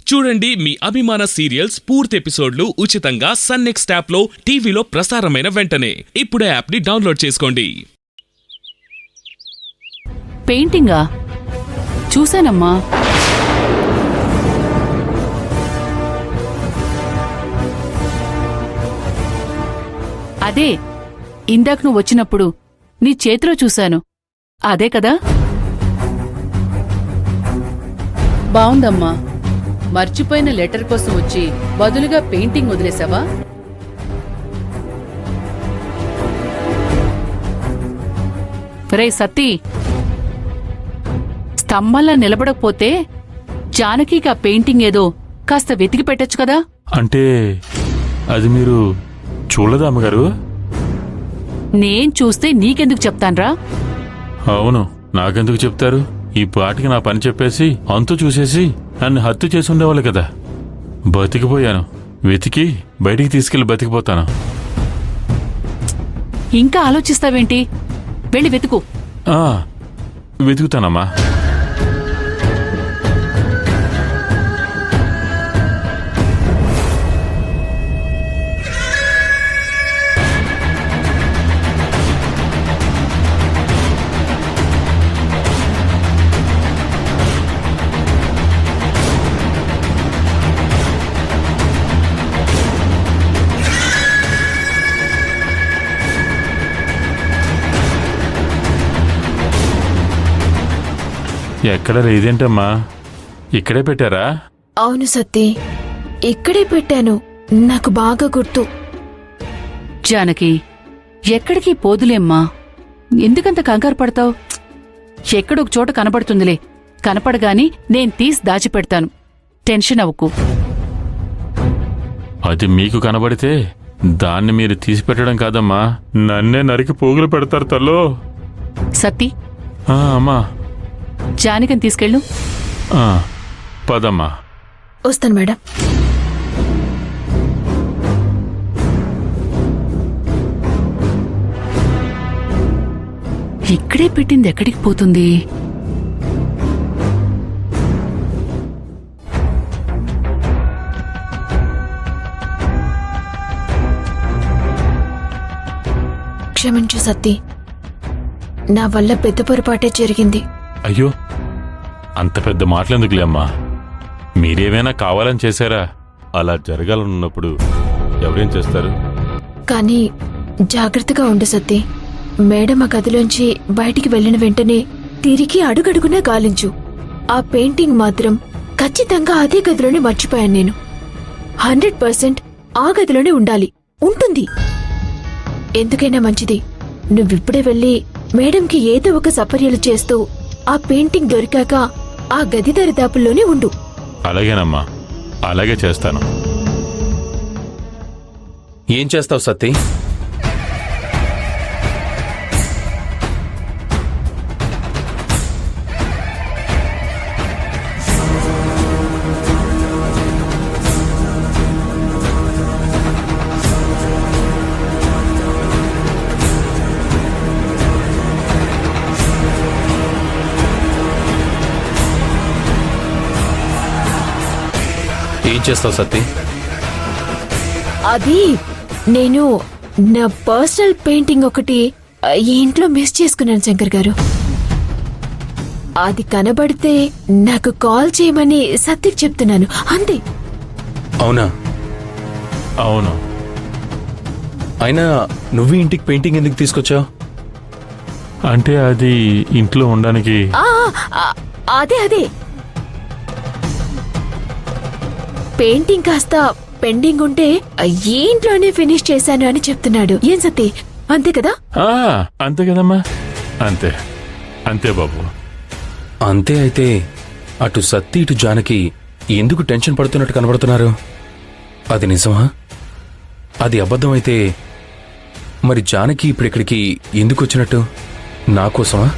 చూడండి మీ అభిమాన సీరియల్స్ పూర్తి ఎపిసోడ్లు ఉచితంగా సన్ నెక్స్ట్ యాప్లో టీవీలో ప్రసారమైన వెంటనే ఇప్పుడే యాప్ని డౌన్లోడ్ చేసుకోండి. పెయింటింగా చూశానమ్మా. అదే ఇందాక నువ్వు వచ్చినప్పుడు నీ చేతిలో చూశాను. అదే కదా? బావుందమ్మా. మర్చిపోయిన లెటర్ కోసం వచ్చి బదులుగా పెయింటింగ్ వదిలేసావా? రే సతీ, స్తంభంలా నిలబడకపోతే జానకికి ఆ పెయింటింగ్ ఏదో కాస్త వెతికి పెట్టొచ్చు కదా? అంటే అది మీరు చూడలేదా అమ్మగారు? నేను చూస్తే నీకెందుకు చెప్తాన్రా? అవును, నాకెందుకు చెప్తారు? ఈ పాటికి నా పని చెప్పేసి అంతు చూసేసి నన్ను హత్య చేసి ఉండేవాళ్ళు కదా. బతికిపోయాను. వెతికి బయటికి తీసుకెళ్లి బతికిపోతాను. ఇంకా ఆలోచిస్తావేంటి? వెళ్ళి వెతుకు. వెతుకుతానమ్మా. ఎక్కడ లేదేంటమ్మా? ఇక్కడే పెట్టారా? అవును సత్తి, ఇక్కడే పెట్టాను. నాకు బాగా గుర్తు. జానకి, ఎక్కడికి పోదులేమ్మా. ఎందుకంత కంగారు పడతావు? ఎక్కడొక చోట కనపడుతుందిలే. కనపడగాని నేను తీసి దాచిపెడతాను. టెన్షన్ అవ్వకు. అది మీకు కనబడితే దాన్ని మీరు తీసిపెట్టడం కాదమ్మా, నన్నే నరికి పోగులు పెడతారు తల్లో. సత్తి, అమ్మా, జానకిని తీసుకెళ్ళు. పదమ్మా. వస్తాను మేడం. ఇక్కడే పెట్టింది ఎక్కడికి పోతుంది? క్షమించు సత్తి, నా వల్ల పెద్ద పొరపాటే జరిగింది. అయ్యో, అంత పెద్ద మాటలెందుకులే అమ్మా. మీరేమైనా కావాలని చేశారా? అలా జరగాలనున్నప్పుడు ఎవరేం చేస్తారు? కానీ జాగ్రత్తగా ఉండు సత్తి. మేడం ఆ గదిలోంచి బయటికి వెళ్లిన వెంటనే తిరిగి అడుగడుగునా గాలించు. ఆ పెయింటింగ్ మాత్రం ఖచ్చితంగా అదే గదిలోనే మర్చిపోయాను నేను. 100% ఆ గదిలోనే ఉండాలి. ఉంటుంది. ఎందుకైనా మంచిది నువ్విప్పుడే వెళ్ళి మేడంకి ఏదో ఒక సపర్యలు చేస్తూ ఆ పెయింటింగ్ దొరికాక ఆ గది దరిదాపుల్లోనే ఉండు. అలాగేనమ్మా, అలాగే చేస్తాను. ఏం చేస్తావు సత్తి? ఏం చేస్తావు సత్తి? అది నేను నా పర్సనల్ పెయింటింగ్ ఒకటి ఈ ఇంట్లో మిస్ చేసుకున్నాను శంకర్ గారు. అది కనబడితే నాకు కాల్ చేయమని సత్యకి చెప్తున్నాను, అంతే. అవునా? అవును. అయినా నువ్వు ఇంటికి పెయింటింగ్ ఎందుకు తీసుకొచ్చావు? అంటే అది ఇంట్లో ఉండడానికి. అదే పెయింటింగ్ కాస్త పెండింగ్ ఉంటే ఈ ఇంట్లోనే ఫినిష్ చేశాను అని చెప్తున్నాడు. ఏం సత్తి, అంతే కదా? అంతే కదమ్మా. అంతే అంతే బాబు. అంతే అయితే అటు సత్తి ఇటు జానకి ఎందుకు టెన్షన్ పడుతున్నట్టు కనబడుతున్నారు? అది నిజమా? అది అబద్ధమైతే మరి జానకి ఇప్పుడిక్కడికి ఎందుకు వచ్చినట్టు? నా కోసమా?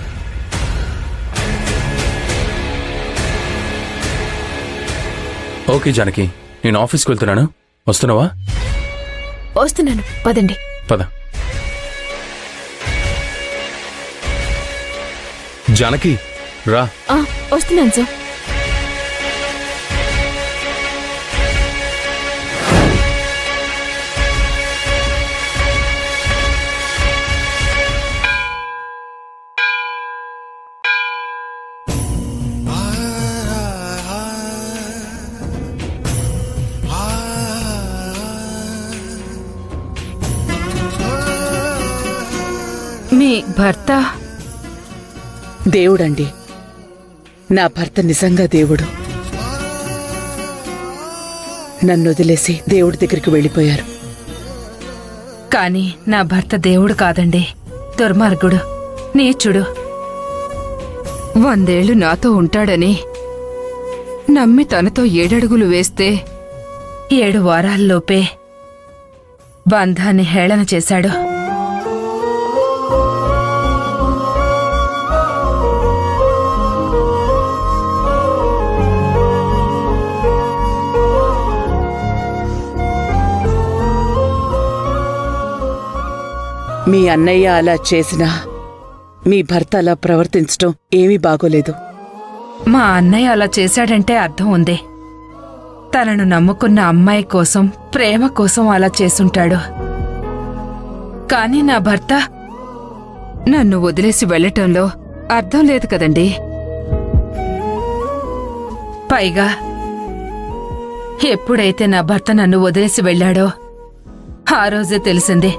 ఓకే జానకి, నేను ఆఫీస్కి వెళ్తున్నాను. వస్తున్నావా? వస్తున్నాను, పదండి. పద. జానకి రా. వస్తున్నాను సార్. భర్త దేవుడండి. నా భర్త నిజంగా దేవుడు. నన్ను వదిలేసి దేవుడి దగ్గరికి వెళ్ళిపోయారు. కాని నా భర్త దేవుడు కాదండి, దుర్మార్గుడు, నీచుడు. 100 ఏళ్లు నాతో ఉంటాడని నమ్మి తనతో 7 అడుగులు వేస్తే 7 వారాల్లోపే బంధాన్ని హేళన చేశాడు. మీ అన్నయ్య అలా చేసినా మీ భర్త అలా ప్రవర్తించటం ఏమీ బాగోలేదు. మా అన్నయ్య అలా చేశాడంటే అర్థం ఉంది. తనను నమ్ముకున్న అమ్మాయి కోసం, ప్రేమ కోసం అలా చేసుంటాడు. కాని నా భర్త నన్ను వదిలేసి వెళ్లటంలో అర్థం లేదు కదండి. పైగా ఎప్పుడైతే నా భర్త నన్ను వదిలేసి వెళ్ళాడో ఆ రోజే తెలిసింది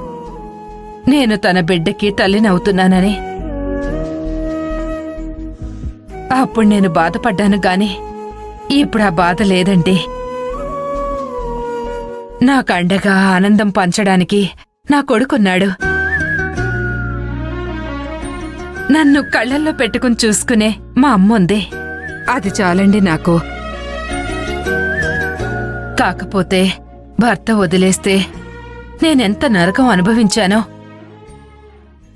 నేను తన బిడ్డకి తల్లినవుతున్నానని. అప్పుడు నేను బాధపడ్డాను గాని ఇప్పుడు ఆ బాధ లేదండి. నాకు అండగా ఆనందం పంచడానికి నా కొడుకున్నాడు. నన్ను కళ్ళల్లో పెట్టుకుని చూసుకునే మా అమ్ముంది. అది చాలండి నాకు. కాకపోతే భర్త వదిలేస్తే నేనెంత నరకం అనుభవించానో,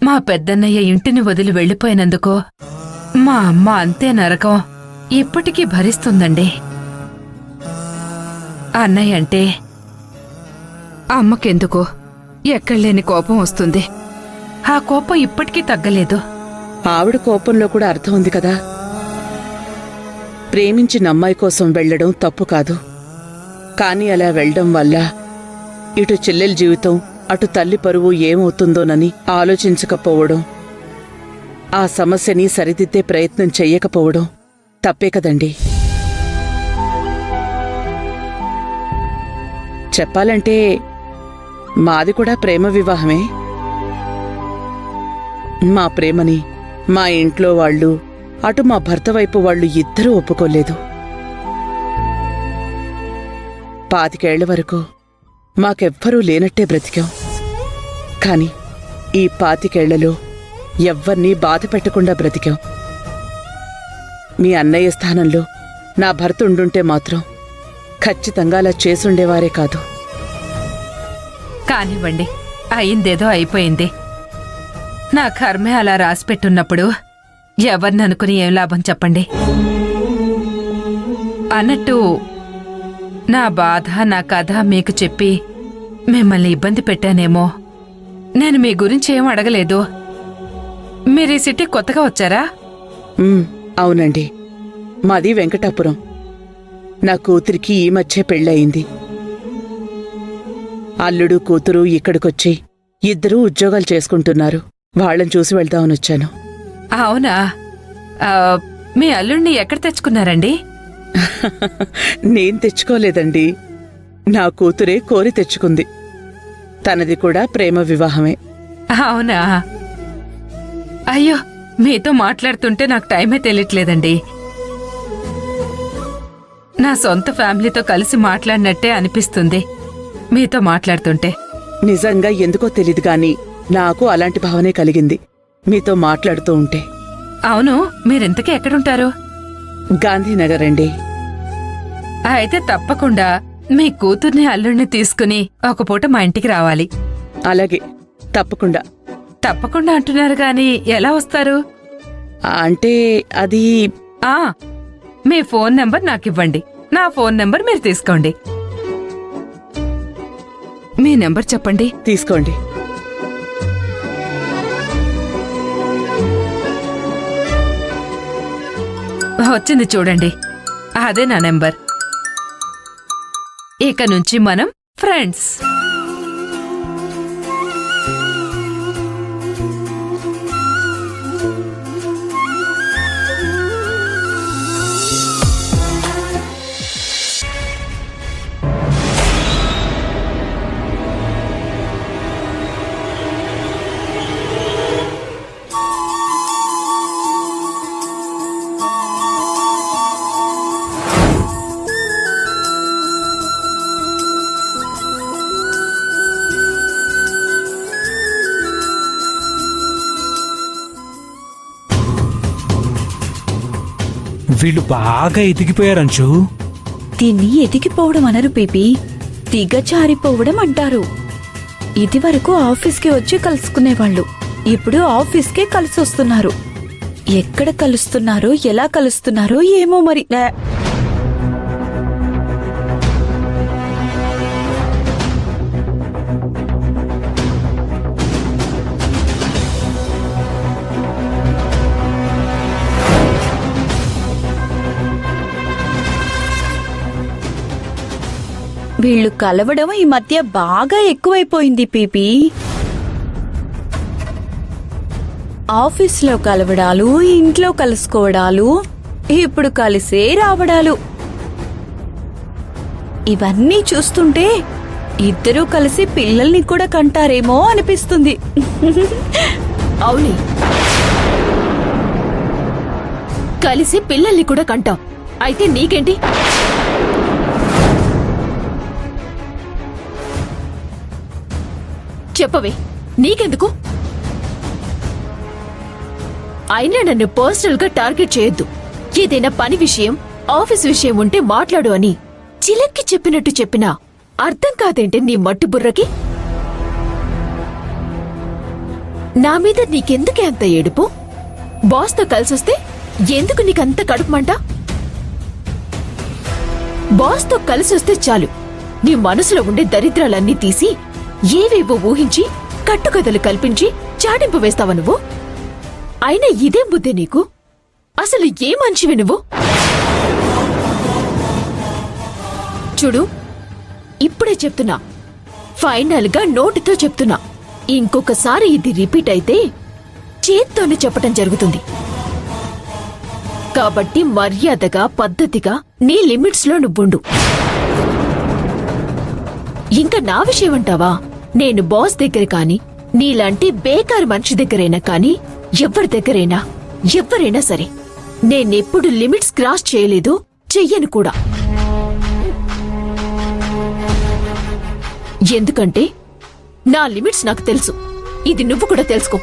మా పెద్దన్నయ్య ఇంటిని వదిలి వెళ్ళిపోయినందుకో మా అమ్మ అంతే నరకం ఇప్పటికీ భరిస్తుందండి. అన్నయ్య అంటే అమ్మకెందుకో ఎక్కడలేని కోపం వస్తుంది. ఆ కోపం ఇప్పటికీ తగ్గలేదు. ఆవిడ కోపంలో కూడా అర్థం ఉంది కదా. ప్రేమించిన అమ్మాయి కోసం వెళ్లడం తప్పు కాదు. కాని అలా వెళ్లడం వల్ల ఇటు చెల్లెల జీవితం, అటు తల్లి పరువు ఏమవుతుందోనని ఆలోచించకపోవడం, ఆ సమస్యని సరిదిద్దే ప్రయత్నం చెయ్యకపోవడం తప్పే కదండి. చెప్పాలంటే మాది కూడా ప్రేమ వివాహమే. మా ప్రేమని మా ఇంట్లో వాళ్ళు, అటు మా భర్త వైపు వాళ్ళు ఇద్దరూ ఒప్పుకోలేదు. 25 ఏళ్ల వరకు మాకెవ్వరూ లేనట్టే బ్రతికాం. కాని ఈ 25 ఏళ్లలో ఎవ్వర్నీ బాధ పెట్టకుండా బ్రతికాం. మీ అన్నయ్య స్థానంలో నా భర్త ఉండుంటే మాత్రం ఖచ్చితంగా అలా చేసుండేవారే కాదు. కానివ్వండి, అయిందేదో అయిపోయింది. నా కర్మే అలా రాసిపెట్టున్నప్పుడు ఎవరిననుకుని ఏం లాభం చెప్పండి. అన్నట్టు నా బాధ, నా కథ మీకు చెప్పి మిమ్మల్ని ఇబ్బంది పెట్టానేమో. నేను మీ గురించి ఏం అడగలేదు. మీరు ఈ సిటీ కొత్తగా వచ్చారా? అవునండి, మాది వెంకటాపురం. నా కూతురికి ఈ మధ్య పెళ్ళయింది. అల్లుడు కూతురు ఇక్కడికొచ్చి ఇద్దరూ ఉద్యోగాలు చేసుకుంటున్నారు. వాళ్ళని చూసి వెళ్దామనొచ్చాను. అవునా? మీ అల్లుడిని ఎక్కడ తెచ్చుకున్నారండి? నేను తెచ్చుకోలేదండి, నా కూతురే కోరి తెచ్చుకుంది. తనది కూడా ప్రేమ వివాహమే. అవునా? అయ్యో, మీతో మాట్లాడుతుంటే నాకు టైమే తెలియట్లేదండి. నా సొంత ఫ్యామిలీతో కలిసి మాట్లాడినట్టే అనిపిస్తుంది మీతో మాట్లాడుతుంటే. నిజంగా ఎందుకో తెలీదు గాని నాకు అలాంటి భావనే కలిగింది మీతో మాట్లాడుతూ ఉంటే. అవును, మీరింతకీ ఎక్కడుంటారు? గాంధీనగర్ అండి. అయితే తప్పకుండా మీ కూతుర్ని అల్లుడిని తీసుకుని ఒక పూట మా ఇంటికి రావాలి. అలాగే, తప్పకుండా. తప్పకుండా అంటున్నారు గాని ఎలా వస్తారు? అంటే అది మీ ఫోన్ నెంబర్ నాకివ్వండి. నా ఫోన్ నెంబర్ మీరు తీసుకోండి. మీ నెంబర్ చెప్పండి. తీసుకోండి. వచ్చింది చూడండి, అదే నా నెంబర్. ఇక నుంచి మనం ఫ్రెండ్స్. వీళ్ళు బాగా ఎదిగిపోయారంచు. దీన్ని ఎదిగిపోవడం అనరు బేబీ, దిగజారిపోవడం అంటారు. ఇదివరకు ఆఫీస్కి వచ్చి కలుసుకునేవాళ్ళు, ఇప్పుడు ఆఫీస్కే కలిసొస్తున్నారు. ఎక్కడ కలుస్తున్నారో ఎలా కలుస్తున్నారో ఏమో మరి. వీళ్ళు కలవడం ఈ మధ్య బాగా ఎక్కువైపోయింది పీపీ. ఆఫీస్లో కలవడాలు, ఇంట్లో కలుసుకోవడాలు, ఇప్పుడు కలిసే రావడాలు. ఇవన్నీ చూస్తుంటే ఇద్దరూ కలిసి పిల్లల్ని కూడా కంటారేమో అనిపిస్తుంది. అవునే, కలిసి పిల్లల్ని కూడా కంటాం. అయితే నీకేంటి? చెప్పవే, నీకెందుకు? అయినా నన్ను పర్సనల్ గా టార్గెట్ చేయొద్దు. ఏదైనా పని విషయం, ఆఫీస్ విషయం ఉంటే మాట్లాడు అని చిలక్కి చెప్పినట్టు చెప్పినా అర్థం కాదేంటి నీ మట్టి బుర్రకి? నా మీద నీకెందుకే అంత ఏడుపు? బాస్తో కలిసొస్తే ఎందుకు నీకంత కడుపుమంట? బాస్తో కలిసొస్తే చాలు, నీ మనసులో ఉండే దరిద్రాలన్నీ తీసి ఏవేవో ఊహించి కట్టుకథలు కల్పించి చాటింపు వేస్తావా నువ్వు? అయినా ఇదేం బుద్ధి నీకు? అసలు ఏ మనిషివి నువ్వు? చూడు, ఇప్పుడే చెప్తున్నా, ఫైనల్ గా నోటితో చెప్తున్నా, ఇంకొకసారి ఇది రిపీట్ అయితే చేత్తోనే చెప్పటం జరుగుతుంది. కాబట్టి మర్యాదగా, పద్ధతిగా నీ లిమిట్స్ లో నువ్వుండు. ఇంకా నా విషయం అంటావా? నేను బాస్ దగ్గర కాని, నీలాంటి బేకారు మనిషి దగ్గరైనా కాని, ఎవరి దగ్గరైనా, ఎవరైనా సరే, నేనెప్పుడు లిమిట్స్ క్రాస్ చేయలేదు, చెయ్యను కూడా. ఎందుకంటే నా లిమిట్స్ నాకు తెలుసు. ఇది నువ్వు కూడా తెలుసుకో.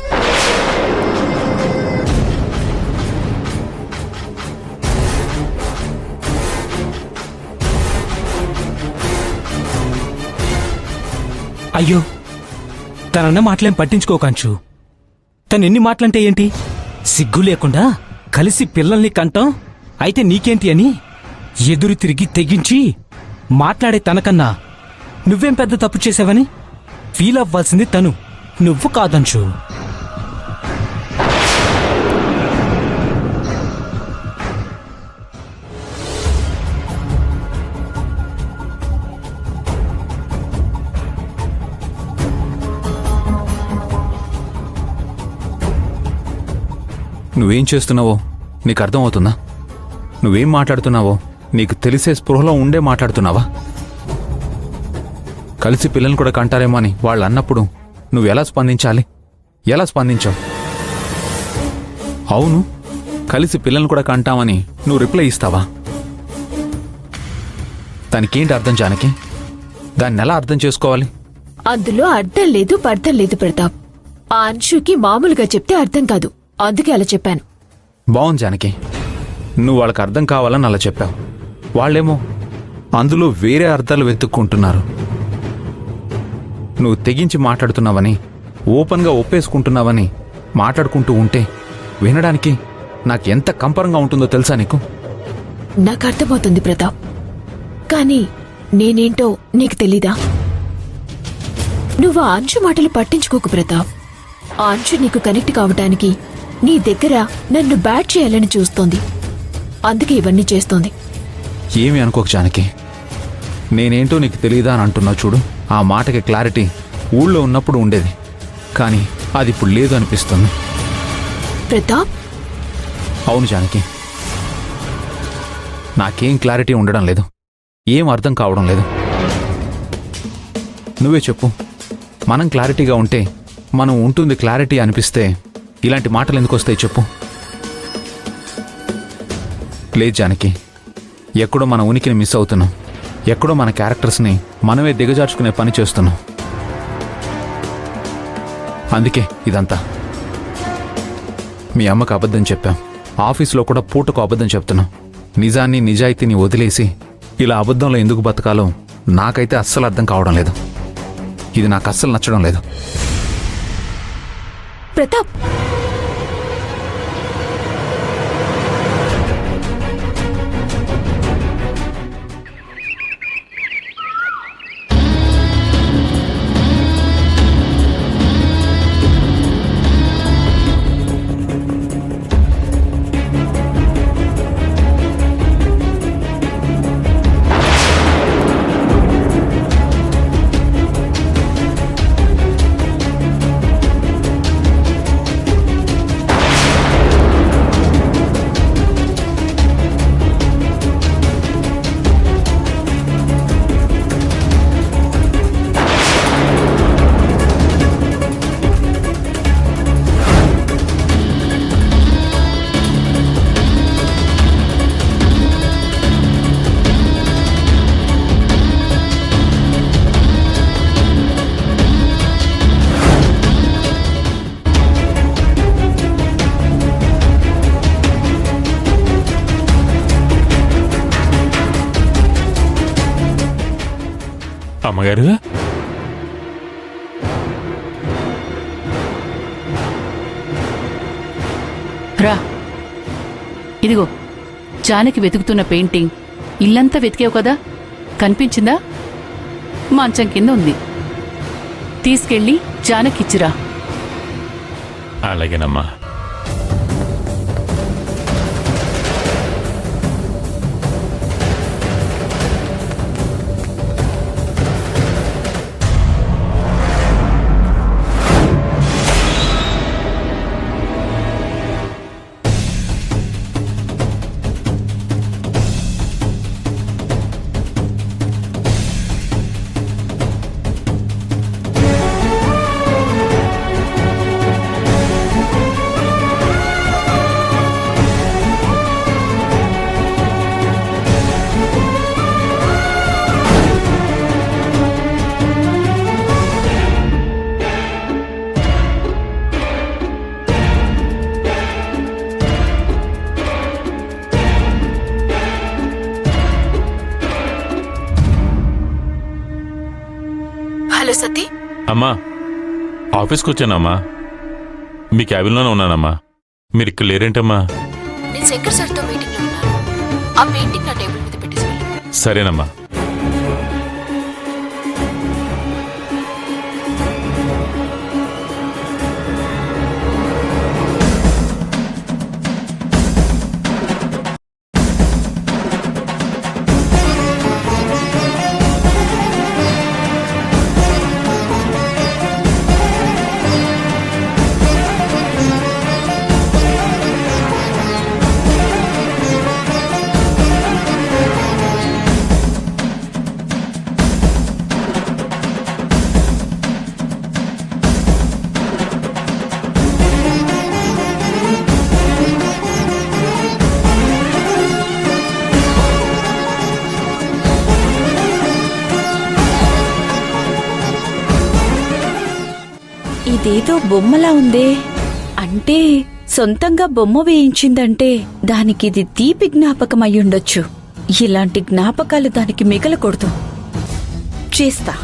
అయ్యో, తనన్న మాటలేం పట్టించుకోకంచు. తనెన్ని మాటలంటే ఏంటి? సిగ్గు లేకుండా కలిసి పిల్లల్ని కంటాం, అయితే నీకేంటి అని ఎదురు తిరిగి తెగించి మాట్లాడే తనకన్నా నువ్వేం పెద్ద తప్పు చేసావని ఫీల్ అవ్వాల్సింది తను, నువ్వు కాదంచు. నువ్వేం చేస్తున్నావో నీకు అర్థమవుతుందా? నువ్వేం మాట్లాడుతున్నావో నీకు తెలిసే స్పృహలో ఉండే మాట్లాడుతున్నావా? కలిసి పిల్లల్ని కూడా కంటారేమో అని వాళ్ళు అన్నప్పుడు నువ్వెలా స్పందించాలి? ఎలా స్పందించావు? అవును, కలిసి పిల్లల్ని కూడా కంటామని నువ్వు రిప్లై ఇస్తావా? దానికేంటి అర్థం జానకి? దాన్ని ఎలా అర్థం చేసుకోవాలి? అందులో అర్థం లేదు, పర్థం లేదు ప్రతాప్. ఆ అంశుకి మామూలుగా చెప్తే అర్థం కాదు, అందుకే అలా చెప్పాను. బావుంది జానకి, నువ్వు వాళ్ళకి అర్థం కావాలని అలా చెప్పావు. వాళ్ళేమో అందులో వేరే అర్థాలు వెతుక్కుంటున్నారు. నువ్వు తెగించి మాట్లాడుతున్నావని, ఓపెన్గా ఒప్పేసుకుంటున్నావని మాట్లాడుకుంటూ ఉంటే వినడానికి నాకెంత కంపరంగా ఉంటుందో తెలుసా నీకు? నాకు అర్థమవుతుంది ప్రతాప్, కానీ నేనేంటో నీకు తెలీదా? నువ్వు ఆ అంశు మాటలు పట్టించుకోకు ప్రతాప్. ఆ అంశు నీకు కనెక్ట్ కావటానికి నీ దగ్గర నన్ను బ్యాట్ చేయాలని చూస్తోంది, అందుకే ఇవన్నీ చేస్తోంది. ఏమి అనుకోకు జానకి, నేనేంటో నీకు తెలీదా అని అంటున్నావు చూడు. ఆ మాటకి క్లారిటీ ఊళ్ళో ఉన్నప్పుడు ఉండేది, కానీ అది ఇప్పుడు లేదు అనిపిస్తుంది. ప్రతాప్, అవును జానకి, నాకేం క్లారిటీ ఉండడం లేదు, ఏం అర్థం కావడం లేదు. నువ్వే చెప్పు, మనం క్లారిటీగా ఉంటే, మనం ఉంటుంది క్లారిటీ అనిపిస్తే ఇలాంటి మాటలు ఎందుకు వస్తాయి చెప్పు? లేదు జానకి, ఎక్కడో మన ఉనికిని మిస్ అవుతున్నాం, ఎక్కడో మన క్యారెక్టర్స్ని మనమే దిగజార్చుకునే పని చేస్తున్నాం. అందుకే ఇదంతా. మీ అమ్మకు అబద్ధం చెప్పాం, ఆఫీస్లో కూడా పూటకు అబద్ధం చెప్తున్నాం. నిజాన్ని నిజాయితీని వదిలేసి ఇలా అబద్ధంలో ఎందుకు బతకాలో నాకైతే అస్సలు అర్థం కావడం లేదు. ఇది నాకు అస్సలు నచ్చడం లేదు. ప్రతాప్, అమ్మగారు, రా, ఇదిగో జానకి వెతుకుతున్న పెయింటింగ్. ఇల్లంతా వెతికావు కదా, కనిపించిందా? మంచం కింద ఉంది. తీసుకెళ్ళి జానకిచ్చిరా. అలాగేనమ్మా. హలో సతీ. అమ్మా, ఆఫీస్కి వచ్చానమ్మా. మీ క్యాబిన్లోనే ఉన్నానమ్మా. మీరు ఇక్కడ లేరేంటమ్మా? నేను శంకర్ సార్తో మీటింగ్లో ఉన్నాను. ఆ పెయింటింగ్ నా టేబుల్ మీద పెట్టేసి వెళ్ళు. సరేనమ్మా. ఇదేదో బొమ్మలా ఉందే. అంటే సొంతంగా బొమ్మ వేయించిందంటే దానికిది తీపి జ్ఞాపకం అయ్యుండొచ్చు. ఇలాంటి జ్ఞాపకాలు దానికి మిగలకూడదు. చేస్తా.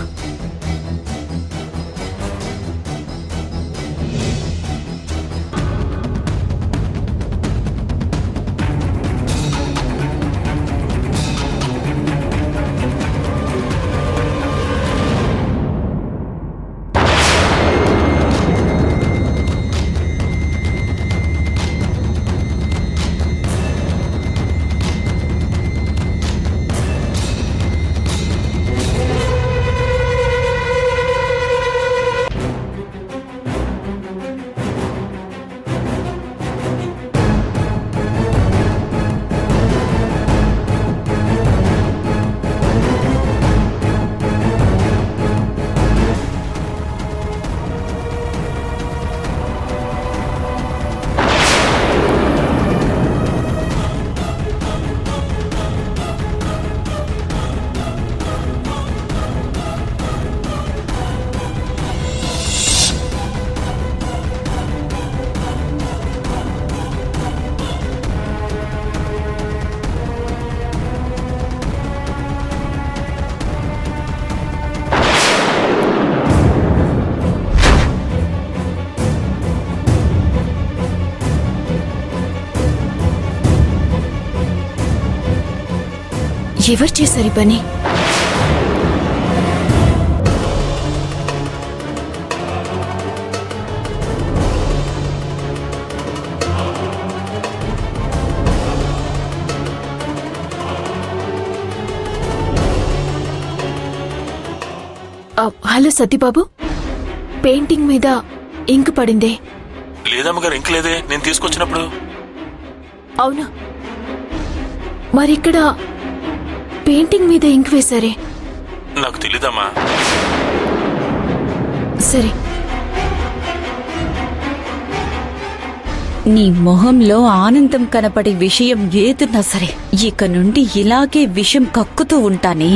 ఎవరు చేశారు ఈ పని? హలో సతీబాబు, పెయింటింగ్ మీద ఇంకు పడిందే. లేదమ్మగారు, ఇంక లేదే నేను తీసుకొచ్చినప్పుడు. అవునా? మరిక్కడ పెయింటింగ్ మీద ఇంకు వేశారే? నాకు తెలీదమ్మా. సరే. నీ మొహంలో ఆనందం కనపడే విషయం ఏదున్నా సరే ఇక నుండి ఇలాగే విషం కక్కుతూ ఉంటానే.